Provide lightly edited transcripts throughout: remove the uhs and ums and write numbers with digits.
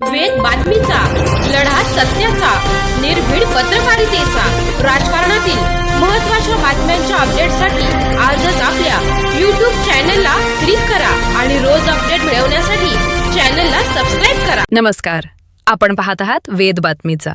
वेद बातमीचा, लढा सत्याचा, निर्भीड पत्रकारितेचा, राजकारणातील महत्त्वाच्या बातम्यांच्या अपडेटसाठी आजच आपल्या YouTube चॅनलला क्लिक करा आणि रोज अपडेट मिळवण्यासाठी चॅनलला सबस्क्राइब करा. नमस्कार, आपण पाहत आहात वेद बातमीचा.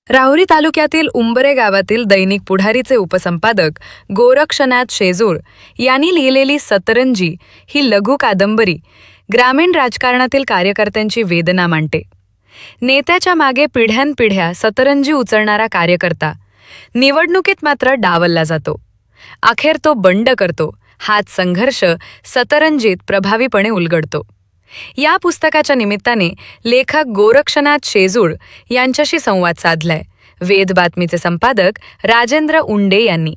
राहुरी तालुक्यातील उंबरे गावातील दैनिक पुढारीचे उपसंपादक गोरक्षनाथ शेजूळ यांनी लिहिलेली सतरंजी ही लघु कादंबरी ग्रामीण राजकारणातील कार्यकर्त्यांची वेदना मांडते. नेत्याच्या मागे पिढ्यानपिढ्या सतरंजी उचलणारा कार्यकर्ता निवडणुकीत मात्र डावलला जातो. अखेर तो बंड करतो. हाच संघर्ष सतरंजीत प्रभावीपणे उलगडतो. या पुस्तकाच्या निमित्ताने लेखक गोरक्षनाथ शेजूळ यांच्याशी संवाद साधलाय वेद बातमीचे संपादक राजेंद्र उंडे यांनी.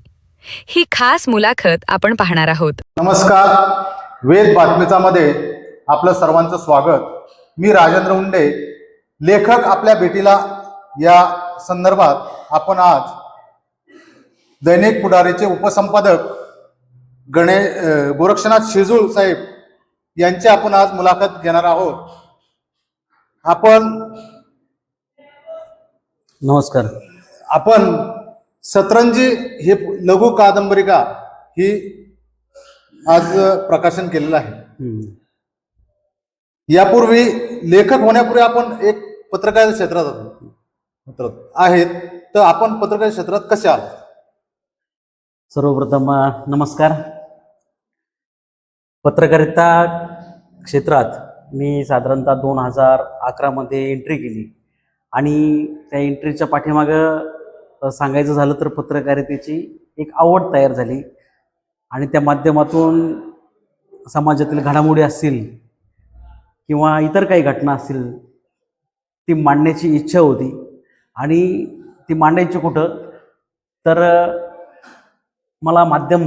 ही खास मुलाखत आपण पाहणार आहोत. नमस्कार, वेद बातमीचा मध्ये आपलं सर्वांचं स्वागत. मी राजेंद्र उंडे, लेखक आपल्या भेटीला या संदर्भात आपण आज दैनिक पुढारीचे उपसंपादक गोरक्षनाथ शेजूळ साहेब यांची आपण आज मुलाखत घेणार आहोत. आपण नमस्कार. आपण सतरंजी हे लघु कादंबरिका ही आज प्रकाशन केलेलं आहे. यापूर्वी लेखक होण्यापूर्वी आपण एक पत्रकार क्षेत्रात आहेत, तर आपण पत्रकार क्षेत्रात कसे आहात? सर्वप्रथम नमस्कार. पत्रकारिता क्षेत्रात मी साधारणतः 2011 मध्ये एंट्री केली आणि त्या एंट्रीच्या पाठीमागं सांगायचं झालं तर पत्रकारितेची एक आवड तयार झाली आणि त्या माध्यमातून समाजातील घडामोडी असतील किंवा इतर काही घटना असतील ती मांडण्याची इच्छा होती आणि ती मांडायची कुठं तर मला माध्यम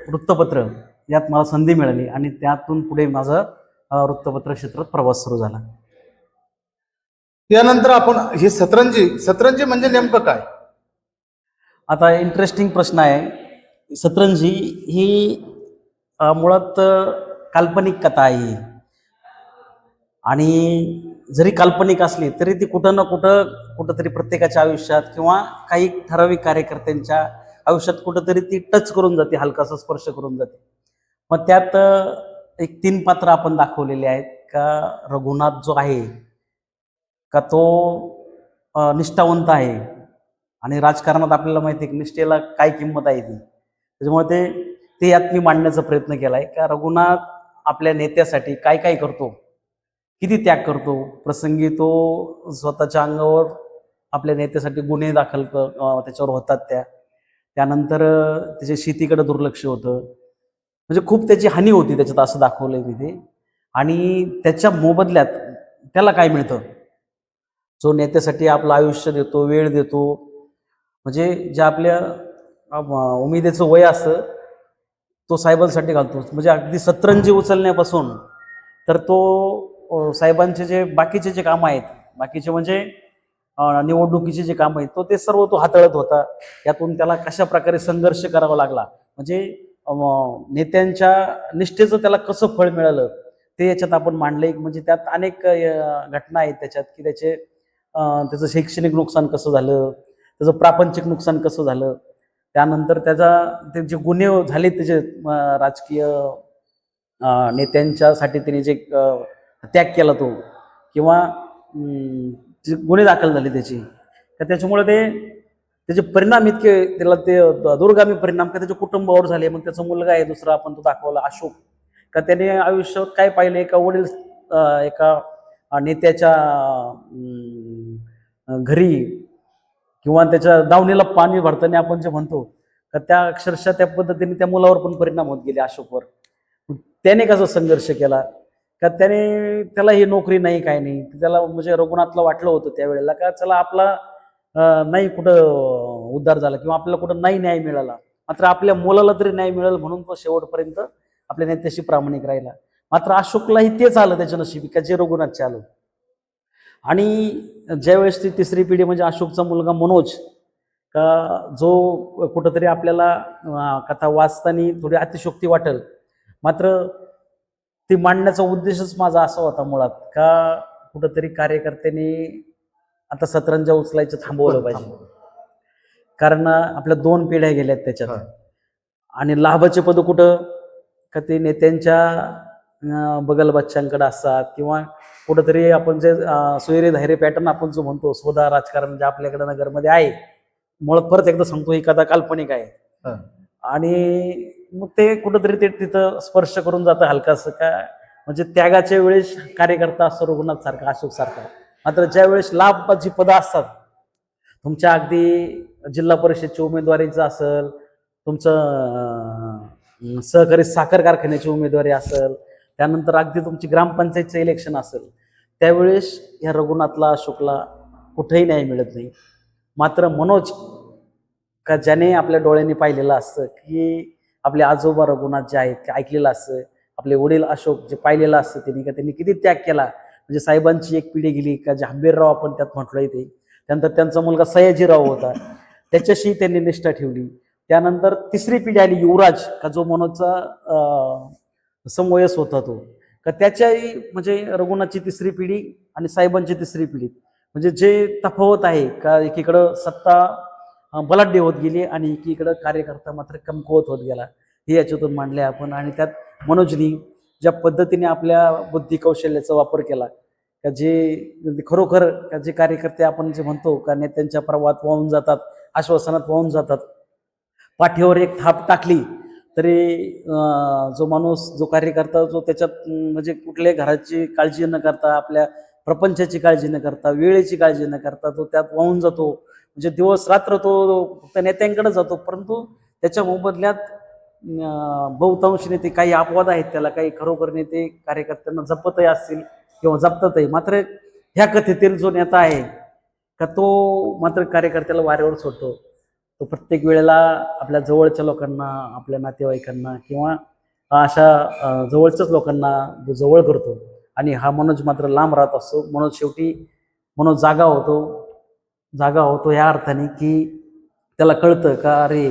वृत्तपत्र यात मला संधी मिळाली आणि त्यातून पुढे माझा वृत्तपत्र क्षेत्रात प्रवास सुरू झाला. त्यानंतर आपण ही सतरंजी म्हणजे नेमकं काय? आता इंटरेस्टिंग प्रश्न आहे. सतरंजी ही मुळात काल्पनिक कथा आहे आणि जरी काल्पनिक असली तरी ती कुठं ना कुठंतरी प्रत्येकाच्या आयुष्यात किंवा काही ठराविक कार्यकर्त्यांच्या आयुष्यात कुठंतरी ती टच करून जाते, हलकासा स्पर्श करून जाते. मग त्यात एक 3 पात्र आपण दाखवलेले आहेत. का रघुनाथ जो आहे का तो निष्ठावंत आहे आणि राजकारणात आपल्याला माहिती आहे की निष्ठेला काय किंमत आहे ती. त्याच्यामुळे ते यात मी मांडण्याचा प्रयत्न केला आहे. का रघुनाथ आपल्या नेत्यासाठी काय काय करतो, किती त्याग करतो. प्रसंगी तो स्वतःच्या अंगावर आपल्या नेत्यासाठी गुन्हे दाखल त्याच्यावर होतात. त्यानंतर त्याच्या शेतीकडे दुर्लक्ष होतं. म्हणजे खूप त्याची हानी होती त्याच्यात, असं दाखवलंय मी ते. आणि त्याच्या मोबदल्यात त्याला काय मिळतं, जो नेत्यासाठी आपलं आयुष्य देतो, वेळ देतो, म्हणजे जे आपल्या उमेदीचं वय असतं तो साहेबांसाठी घालतो. म्हणजे अगदी सतरंजी उचलण्यापासून तर तो साहेबांचे जे बाकीचे जे कामं आहेत, बाकीचे म्हणजे निवडणुकीचे जे काम आहेत ते सर्व तो हाताळत होता. यातून त्याला कशा प्रकारे संघर्ष करावा लागला, म्हणजे नेत्यांच्या निष्ठेचं त्याला कसं फळ मिळालं ते याच्यात आपण मांडलंय. म्हणजे त्यात अनेक घटना आहेत त्याच्यात की त्याचं शैक्षणिक नुकसान कसं झालं, त्याचं प्रापंचिक नुकसान कसं झालं, त्यानंतर ते जे गुन्हे झाले त्याचे राजकीय नेत्यांच्यासाठी त्याने जे त्याग केला तो किंवा जे गुन्हे दाखल झाले त्याची, तर त्याच्यामुळे त्याचे परिणाम इतके त्याला ते दूरगामी परिणाम का त्याच्या कुटुंबावर झाले. मग त्याचा मुलगा आहे दुसरा आपण तो दाखवला अशोक, का त्याने आयुष्यात काय पाहिलं. एका वडील एका नेत्याच्या घरी किंवा त्याच्या दावणीला पाणी भरताना आपण जे म्हणतो का त्या अक्षरशः त्या पद्धतीने त्या मुलावर पण परिणाम होत गेले अशोकवर. त्याने कसा संघर्ष केला का त्याला ही नोकरी नाही काय नाही. त्याला म्हणजे रघुनाथला वाटलं होतं त्यावेळेला का चला आपला नाही कुठं उद्धार झाला किंवा आपल्याला कुठं नाही न्याय मिळाला, मात्र आपल्या मुलाला तरी न्याय मिळेल म्हणून तो शेवटपर्यंत आपल्या नेत्याशी प्रामाणिक राहिला. मात्र अशोकलाही तेच आलं त्याच्या नशिबी का जे रघुनाथचे आलं. आणि ज्यावेळेस ती तिसरी पिढी म्हणजे अशोकचा मुलगा मनोज का जो कुठंतरी आपल्याला कथा वाचताना थोडी अतिशयोक्ती वाटेल, मात्र ती मांडण्याचा उद्देशच माझा असा होता मुळात का कुठंतरी कार्यकर्त्यांनी आता सतरंजा उचलायचं थांबवलं पाहिजे. कारण आपल्या 2 पिढ्या गेल्यात त्याच्यात. हा. आणि लाभाचे पद कुठं का ते नेत्यांच्या बगलबच्च्यांकडे असतात किंवा कुठंतरी आपण जे सोयरे धायरे पॅटर्न आपण जो म्हणतो स्वतः राजकारण जे आपल्याकडे नगरमध्ये आहे, मुळात परत एकदा सांगतो ही कथा काल्पनिक आहे. हा. आणि मग ते कुठंतरी ते तिथं स्पर्श करून जातं हलकासं का, म्हणजे त्यागाच्या वेळेस कार्यकर्ता असतो रघुनाथ सारखा, अशोक सारखा. मात्र ज्या वेळेस लाभची पदं असतात, तुमच्या अगदी जिल्हा परिषदची उमेदवारीचं असेल, तुमचं सहकारी साखर कारखान्याची उमेदवारी असेल, त्यानंतर अगदी तुमची ग्रामपंचायतचं इलेक्शन असेल, त्यावेळेस ह्या रघुनाथला अशोकला कुठेही न्याय मिळत नाही. मात्र मनोज का ज्याने आपल्या डोळ्यांनी पाहिलेलं असतं की आपले आजोबा रघुनाथ जे आहेत ते ऐकलेलं असतं, आपले वडील अशोक जे पाहिलेलं असतं त्यांनी किती त्याग केला. म्हणजे साहेबांची एक पिढी गेली का जे हंबीरराव आपण त्यात म्हटलंय ते, त्यानंतर त्यांचा मुलगा सयाजीराव होता, त्याच्याशी त्यांनी निष्ठा ठेवली. त्यानंतर 3री पिढी आली युवराज का जो मनोजचा समवयस होता तो, का त्याच्याही म्हणजे रघुनाथची 3री पिढी आणि साहेबांची 3री पिढी, म्हणजे जे तफावत आहे का एकीकडं सत्ता बलाढ्य होत गेली आणि एकीकडं कार्यकर्ता मात्र कमकुवत होत गेला, हे याच्यातून मांडले आपण. आणि त्यात मनोजनी ज्या पद्धतीने आपल्या बुद्धी कौशल्याचा वापर केला का जे खरोखर का जे कार्यकर्ते आपण जे म्हणतो का नेत्यांच्या प्रवाहात वाहून जातात, आश्वासनात वाहून जातात, पाठीवर एक थाप टाकली तरी जो माणूस जो कार्यकर्ता जो त्याच्यात म्हणजे कुठल्याही घराची काळजी न करता, आपल्या प्रपंचाची काळजी न करता, वेळेची काळजी न करता तो त्यात वाहून जातो. म्हणजे दिवस रात्र तो फक्त नेत्यांकडे जातो, परंतु त्याच्या मोबदल्यात बहुतांश नेते, काही अपवाद आहेत त्याला, काही खरोखर नेते कार्यकर्त्यांना जपतही असतील किंवा जपतातही. मात्र ह्या कथेतील जो नेता आहे का तो मात्र कार्यकर्त्याला वाऱ्यावर सोडतो. तो प्रत्येक वेळेला आपल्या जवळच्या लोकांना, आपल्या नातेवाईकांना किंवा अशा जवळच्याच लोकांना जवळ करतो. आणि हा मनोज मात्र लांब राहत असतो. मनोज जागा होतो या अर्थाने की त्याला कळतं का अरे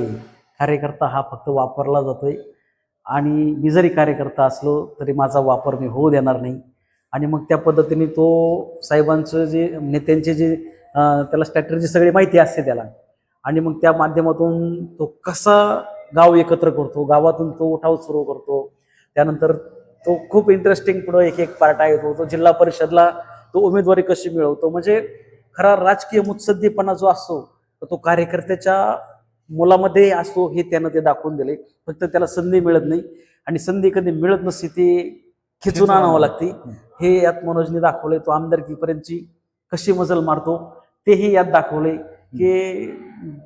कार्यकर्ता हा फक्त वापरला जातोय आणि मी जरी कार्यकर्ता असलो तरी माझा वापर मी होऊ देणार नाही. आणि मग त्या पद्धतीने तो साहेबांचं जे नेत्यांचे जे त्याला स्ट्रॅटेजी सगळी माहिती असते त्याला, आणि मग त्या माध्यमातून तो कसा गाव एकत्र करतो, गावातून तो उठाव सुरू करतो. त्यानंतर तो खूप इंटरेस्टिंग पुढं एक पार्ट आहे तो जिल्हा परिषदला तो उमेदवारी कशी मिळवतो. म्हणजे खरा राजकीय मुत्सद्दीपणा जो असतो तो कार्यकर्त्याच्या मुलामध्ये असतो, हे त्यानं ते दाखवून दिले. फक्त त्याला संधी मिळत नाही आणि संधी कधी मिळत नसते, ती खिचून आणावं लागते. हे यात मनोजने दाखवलंय. तो आमदारकीपर्यंतची कशी मजल मारतो तेही यात दाखवलंय की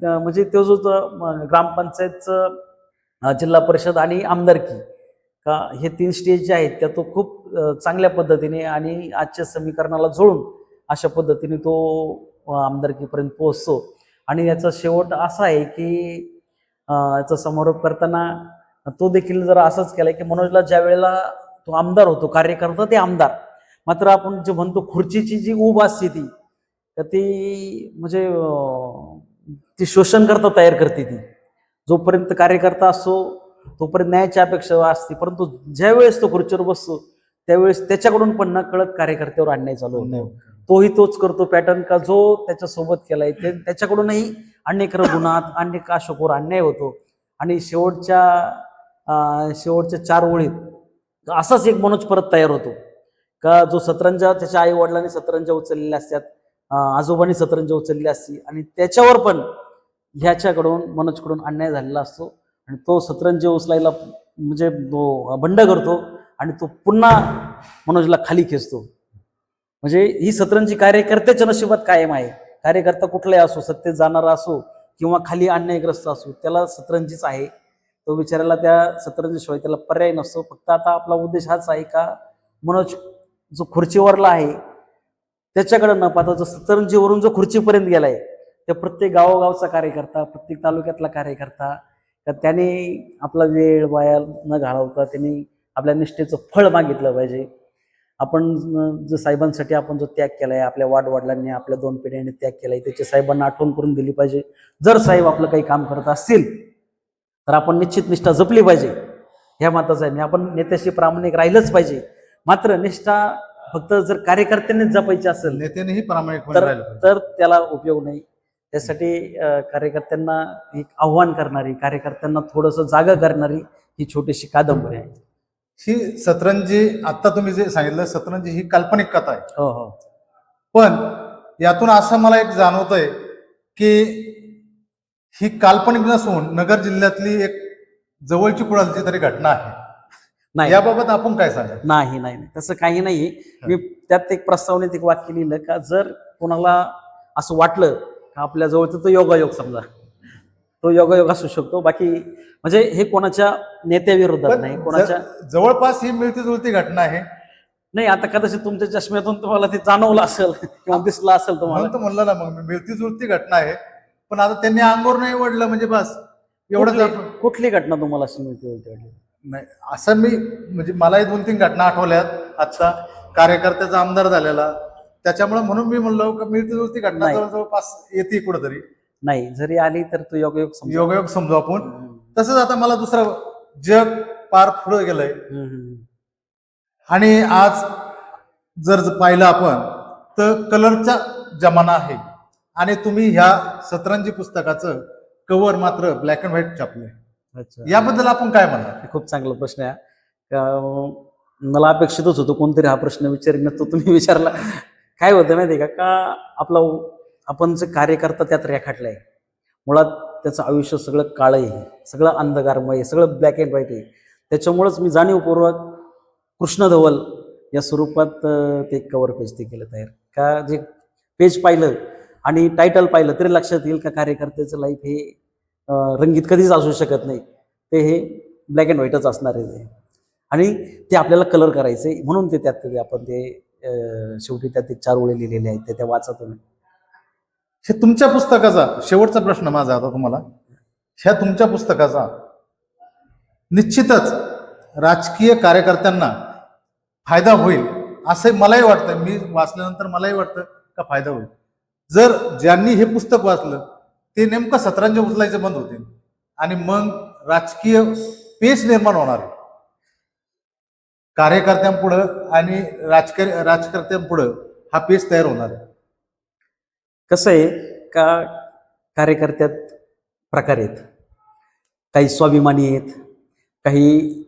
म्हणजे तो जो ग्रामपंचायतचं, जिल्हा परिषद आणि आमदारकी का हे 3 स्टेज जे आहेत त्या तो खूप चांगल्या पद्धतीने आणि आजच्या समीकरणाला जुळून अशा पद्धतीने तो आमदारकीपर्यंत पोहोचतो. आणि याचा शेवट असा आहे की याचा समारोप करताना तो देखील जरा असंच केलाय की मनोजला ज्या वेळेला तो आमदार होतो, कार्यकर्ता ते आमदार, मात्र आपण जे म्हणतो खुर्चीची जी ऊब असते ती म्हणजे ती शोषण करता तयार करते. ती जोपर्यंत कार्यकर्ता असतो तोपर्यंत न्यायाची अपेक्षा असते, परंतु ज्या वेळेस तो खुर्चीवर बसतो त्यावेळेस त्याच्याकडून पण न कळत कार्यकर्त्यावर अन्याय चालू होतो. तोही तोच करतो पॅटर्न का जो त्याच्यासोबत केलाय त्याच्याकडूनही अनेक रघुनाथ, अनेक अशोकवर अन्याय होतो. आणि शेवटच्या 4 ओळीत असाच एक मनोज परत तयार होतो का जो सतरंजा, त्याच्या आई वडिलांनी सतरंजा उचललेल्या असतात, आजोबांनी सतरंजा उचललेली असते आणि त्याच्यावर पण ह्याच्याकडून मनोजकडून अन्याय झालेला असतो. आणि तो सतरंजी उचलायला म्हणजे तो बंड करतो आणि तो पुन्हा मनोजला खाली खेचतो. म्हणजे ही सतरंजी कार्यकर्त्याच्या नशिबात कायम आहे. कार्यकर्ता कुठलाही असो, सत्तेत जाणारा असो किंवा खाली अन्यायग्रस्त असो, त्याला सतरंजीच आहे. तो बिचारायला त्या सतरंजीशिवाय त्याला पर्याय नसतो. फक्त आता आपला उद्देश हाच आहे का मनोज जो खुर्चीवरला आहे त्याच्याकडे न पाहता जो सतरंजीवरून जो खुर्चीपर्यंत गेलाय त्या प्रत्येक गावोगावचा कार्यकर्ता, प्रत्येक तालुक्यातला कार्यकर्ता, तर त्याने आपला वेळ वाया न घालवता त्यांनी आपल्या निष्ठेचं फळ मागितलं पाहिजे. आपण जो साहेबांसाठी आपण जो त्याग केलाय, आपल्या वाडवडिलांनी, आपल्या 2 पिढ्यांनी त्याग केलाय, त्याची साहेबांना आठवण करून दिली पाहिजे. जर साहेब आपलं काही काम करत असतील तर आपण निश्चित निष्ठा जपली पाहिजे ह्या मताचा आहे. आपण नेत्याशी प्रामाणिक राहिलंच पाहिजे. मात्र निष्ठा फक्त जर कार्यकर्त्यांनीच जपायची असेल नेत्यानेही प्रामाणिकपणे तर राहिलं पाहिजे. तर त्याला उपयोग नाही. त्यासाठी कार्यकर्त्यांना एक आव्हान करणारी, कार्यकर्त्यांना थोडंसं जागा करणारी ही छोटीशी कादंबरी आहे. ही सतरंजी, आता तुम्ही जे सांगितलं सतरंजी ही काल्पनिक कथा आहे, हो हो पण यातून असं मला एक जाणवतंय की ही काल्पनिक नसून नगर जिल्ह्यातली एक जवळची कुणाची तरी घटना आहे. नाही याबाबत आपण काय सांगाल? नाही नाही नाही, तसं काही नाही. मी त्यात एक प्रस्तावनेत एक वाक्य लिहिलं का जर कोणाला असं वाटलं का आपल्या जवळचं तो योगायोग, समजा तो योगायोग असू शकतो, बाकी म्हणजे हे कोणाच्या नेत्याविरोधात पण नाही, कोणाच्या जवळपास ही मिळती जुळती घटना आहे, नाही. आता कदाचित तुमच्या चष्म्यातून तुम्हाला ते जाणवलं असेल किंवा दिसलं असेल तुम्हाला. म्हणून तर म्हणलं ना, मग मिळती जुळती घटना आहे, पण आता त्यांनी अंगावर नाही ओढलं म्हणजे बस एवढंच. कुठली- कुठली घटना तुम्हाला अशी मिळते? नाही असं मी म्हणजे मलाही 2-3 घटना आठवल्यात आजचा कार्यकर्त्याचा आमदार झालेला, त्याच्यामुळे म्हणून मी म्हणलो का मिळती जुळती घटना नाही. जवळपास येते कुठेतरी, नाही, जरी आली तर तो योगायोग समजा. योगायोग समजू आपण. तसंच आता मला दुसरं जग पार पुढे गेलंय आणि आज जर पाहिलं आपण तर कलरचा जमाना आहे आणि तुम्ही ह्या सतरंजी पुस्तकाचं कव्हर मात्र ब्लॅक अँड व्हाईट छापलंय. अच्छा, याबद्दल आपण काय म्हणणार? खूप चांगला प्रश्न आहे. मला अपेक्षितच होतं कोणतरी हा प्रश्न विचारेन, तो तुम्ही विचारला. काय होतं माहिती आहे का आपला आपण जे कार्यकर्ता त्यात रेखाटलाय, मुळात त्याचं आयुष्य सगळं काळं आहे, सगळं अंधकारमय आहे, सगळं ब्लॅक अँड व्हाईट आहे. त्याच्यामुळंच मी जाणीवपूर्वक कृष्ण धवल या स्वरूपात ते कव्हर पेज ते केलं तयार. का जे पेज पाहिलं आणि टायटल पाहिलं तरी लक्षात येईल का कार्यकर्त्याचं लाईफ हे रंगीत कधीच असू शकत नाही, ते हे ब्लॅक अँड व्हाईटच असणार आहे ते. आणि ते आपल्याला कलर करायचे म्हणून ते त्यात आपण ते शेवटी त्यात 4 ओळी लिहिलेले आहेत, त्या वाचा तुम्ही. हे तुमच्या पुस्तकाचा शेवटचा प्रश्न माझा आता तुम्हाला, ह्या तुमच्या पुस्तकाचा निश्चितच राजकीय कार्यकर्त्यांना फायदा होईल असं मलाही वाटतं. मी वाचल्यानंतर मलाही वाटतं का फायदा होईल. जर ज्यांनी हे पुस्तक वाचलं ते नेमकं सतरंजी उचलायचे बंद होतील आणि मग राजकीय पेच निर्माण होणार आहे कार्यकर्त्यांपुढं आणि राजकर्त्यांपुढं हा पेच तयार होणार आहे. कसं आहे का कार्यकर्त्यात प्रकार आहेत, काही स्वाभिमानी आहेत, काही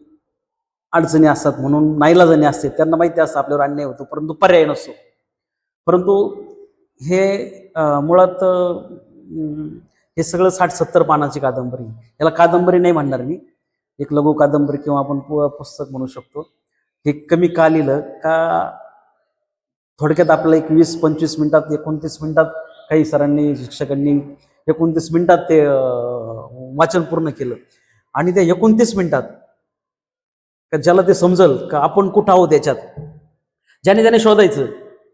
अडचणी असतात म्हणून नाईलाजाने असते, त्यांना माहिती असतं आपल्यावर अन्याय होतो परंतु पर्याय नसतो. परंतु हे मुळात हे सगळं 60-70 पानाची कादंबरी, याला कादंबरी नाही म्हणणार मी, एक लघु कादंबरी किंवा आपण पुस्तक म्हणू शकतो. हे कमी का लिहिलं का थोडक्यात आपलं एक 20-25 मिनिटात 29 मिनिटात काही सरांनी शिक्षकांनी 29 मिनिटात ते वाचन पूर्ण केलं. आणि त्या 29 मिनिटात का ज्याला ते समजल का आपण कुठं आहोत याच्यात, ज्याने त्याने शोधायचं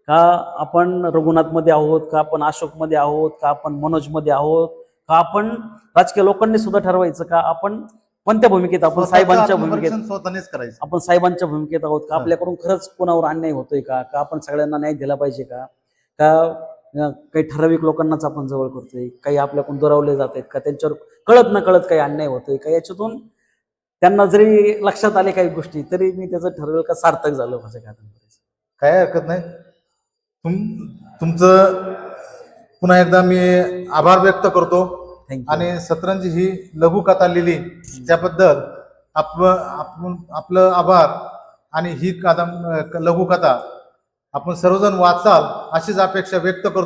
का आपण रघुनाथमध्ये आहोत, का आपण अशोकमध्ये आहोत, का आपण मनोजमध्ये आहोत, का आपण राजकीय लोकांनी सुद्धा ठरवायचं का आपण कोणत्या भूमिकेत, आपण साहेबांच्या भूमिकेत, स्वतःनेच करायचं, आपण साहेबांच्या भूमिकेत आहोत का, आपल्याकडून खरंच कोणावर अन्याय होतोय का, का आपण सगळ्यांना न्याय दिला पाहिजे का, का काही ठराविक लोकांनाच आपण जवळ करतोय, काही आपल्याकडून दुरावले जात आहेत का, त्यांच्यावर कळत न कळत काही अन्याय होतोय का. याच्यातून त्यांना जरी लक्षात आले काही गोष्टी तरी मी त्याचं ठरवलं का सार्थक झालं माझ्या कादंबरीचं. काय हरकत नाही. तुमचं पुन्हा एकदा मी आभार व्यक्त करतो. थँक्यू. आणि सतरंजी ही लघु कथा लिहिली त्याबद्दल आपलं आभार. आणि ही लघु कथा आपण सर्वजण वाचाल अशीच अपेक्षा व्यक्त करतो.